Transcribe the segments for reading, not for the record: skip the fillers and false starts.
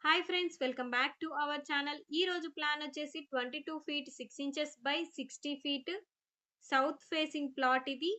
Hi friends, welcome back to our channel. ఈ రోజు plan వచ్చేసి 22 feet 6 inches by 60 feet south facing plot ఇది.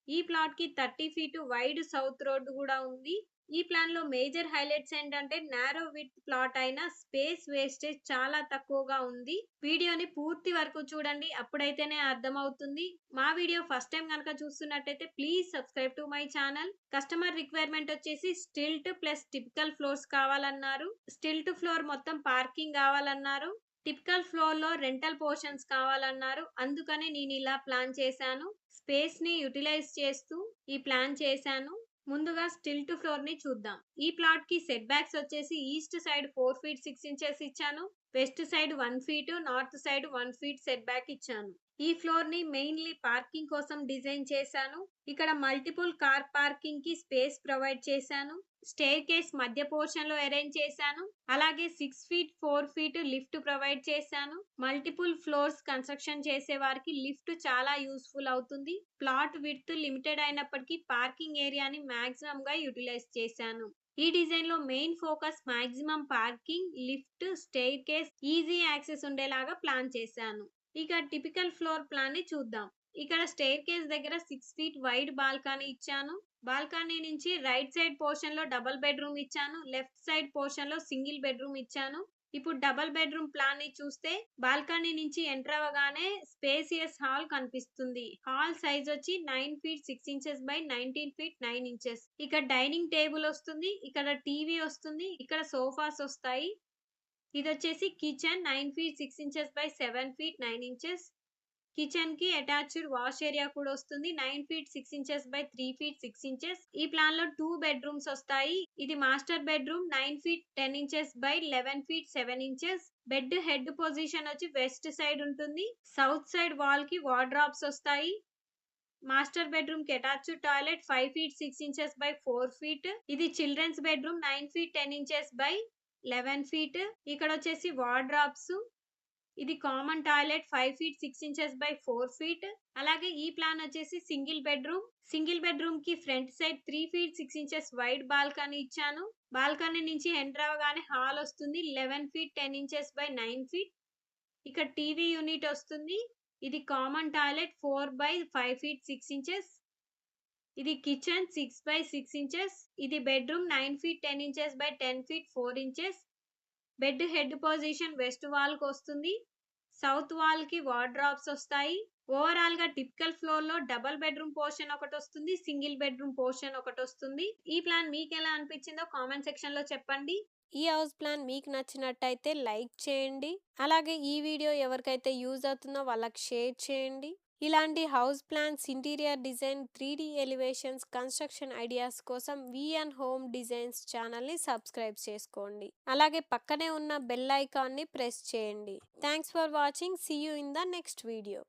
ఈ ప్లాట్ కి 30 ఫీట్ వైడ్ సౌత్ రోడ్ కూడా ఉంది. ఈ ప్లాన్ లో మేజర్ హైలైట్స్ ఏంటంటే నారో విత్ ప్లాట్ అయిన స్పేస్ వేస్టేజ్ చాలా తక్కువగా ఉంది. వీడియోని పూర్తి వరకు చూడండి, అప్పుడైతేనే అర్థమవుతుంది. మా వీడియో ఫస్ట్ టైం కనుక చూస్తున్నట్టయితే please subscribe to my channel. Customer requirement వచ్చేసి స్టిల్ట్ ప్లస్ టిపికల్ ఫ్లోర్స్ కావాలన్నారు. స్టిల్ట్ ఫ్లోర్ మొత్తం పార్కింగ్ కావాలన్నారు. టిపికల్ ఫ్లోర్ లో రెంటల్ పోర్షన్స్ కావాలన్నారు. అందుకనే నేను ఇలా ప్లాన్ చేశాను. స్పేస్ ని యూటిలైజ్ చేస్తూ ఈ ప్లాన్ చేశాను. ముందుగా స్టిల్ట్ ఫ్లోర్ ని చూద్దాం. ఈ ప్లాట్ కి సెట్ బ్యాక్స్ వచ్చేసి ఈస్ట్ సైడ్ 4 ఫీట్ 6 ఇంచెస్ ఇచ్చాను. West side 1 feet, north side 1 feet set back ఇచ్చాను. ఈ ఫ్లోర్ ని మెయిన్లీ పార్కింగ్ కోసం డిజైన్ చేశాను. ఇక్కడ మల్టిపుల్ కార్ పార్కింగ్ కి స్పేస్ ప్రొవైడ్ చేశాను. స్టేర్ కేస్ మధ్య పోర్షన్ లో అరేంజ్ చేశాను. అలాగే 6 ఫీట్ 4 ఫీట్ లిఫ్ట్ ప్రొవైడ్ చేశాను. మల్టిపుల్ ఫ్లోర్స్ కన్స్ట్రక్షన్ చేసే వారికి లిఫ్ట్ చాలా యూస్ఫుల్ అవుతుంది. ప్లాట్ విడ్త్ లిమిటెడ్ అయినప్పటికీ పార్కింగ్ ఏరియాని మాక్సిమం గా యూటిలైజ్ చేశాను. ఈ డిజైన్ లో main focus maximum parking, lift, staircase, easy access ఉండేలాగా ప్లాన్ చేశాను. ఇక టిపికల్ ఫ్లోర్ ప్లాన్ ని చూద్దాం. ఇక్కడ స్టేర్ కేస్ దగ్గర 6 ఫీట్ వైడ్ బాల్కనీ ఇచ్చాను. బాల్కనీ నుంచి రైట్ సైడ్ పోర్షన్ లో డబుల్ బెడ్రూమ్ ఇచ్చాను. లెఫ్ట్ సైడ్ పోర్షన్ లో సింగిల్ బెడ్రూమ్ ఇచ్చాను. ఇప్పుడు డబుల్ బెడ్రూమ్ ప్లాన్ ని చూస్తే బాల్కనీ నుంచి ఎంటర్ అవ్వగానే స్పేసియస్ హాల్ కనిపిస్తుంది. హాల్ సైజ్ వచ్చి 9 feet 6 inches by 19 feet 9 inches. ఇక్కడ డైనింగ్ టేబుల్ వస్తుంది. ఇక్కడ టీవీ వస్తుంది. ఇక్కడ సోఫాస్ వస్తాయి. ఇది వచ్చేసి kitchen 9 feet 6 inches by 7 feet 9 inches. Kitchen కి అటాచ్డ్ వాష్ ఏరియా కూడా వస్తుంది. 9 feet 6 inches by 3 feet 6 inches. ఈ ప్లాన్ లో 2 బెడ్రూమ్స్ వస్తాయి. ఇది master bedroom 9 feet 10 inches by 11 feet 7 inches. Bed head position వచ్చి వెస్ట్ సైడ్ ఉంటుంది. సౌత్ సైడ్ వాల్ కి వార్డ్రాబ్స్ వస్తాయి. మాస్టర్ బెడ్రూమ్ కి attached toilet 5 feet 6 inches by 4 feet. ఇది children's bedroom 9 feet 10 inches by 11 feet. ఇక్కడ వచ్చేసి వార్డ్రాబ్స్. ఇది common toilet 5 feet 6 inches by 4 feet. అలాగే ఈ ప్లాన్ వచ్చేసి సింగిల్ బెడ్రూమ్. సింగిల్ బెడ్రూమ్ కి front side 3 feet 6 inches wide balcony ఇచ్చాను. బాల్కనీ నుంచి ఎంటర్ అవగానే హాల్ వస్తుంది. 11 ఫీట్ 10 ఇంచెస్ బై 9 ఫీట్. ఇక్కడ టీవీ యూనిట్ వస్తుంది. ఇది common toilet 4 by 5 feet 6 inches. ఇది కిచెన్ 6 బై 6 ఇంచెస్. ఇది bedroom 9 feet 10 inches by 10 feet 4 inches. Bed head position west wall కి వస్తుంది. సౌత్ వాల్ కి వార్డ్రాబ్స్ వస్తాయి. ఓవరాల్ గా టిపికల్ ఫ్లోర్ లో డబుల్ బెడ్రూమ్ పోర్షన్ ఒకటి వస్తుంది. సింగిల్ బెడ్రూమ్ పోర్షన్ ఒకటి వస్తుంది. ఈ ప్లాన్ మీకు ఎలా అనిపించిందో కామెంట్ సెక్షన్ లో చెప్పండి. ఈ హౌస్ ప్లాన్ మీకు నచ్చినట్టయితే లైక్ చేయండి. అలాగే ఈ వీడియో ఎవరికైతే యూజ్ అవుతుందో వాళ్ళకి షేర్ చేయండి. ఇలాంటి house plans, interior design, 3D elevations, construction ideas కోసం విఎన్ హోమ్ డిజైన్స్ ఛానల్ని సబ్స్క్రైబ్ చేసుకోండి. అలాగే పక్కనే ఉన్న బెల్ ఐకాన్ని ప్రెస్ చేయండి. Thanks for watching. See you in the next video.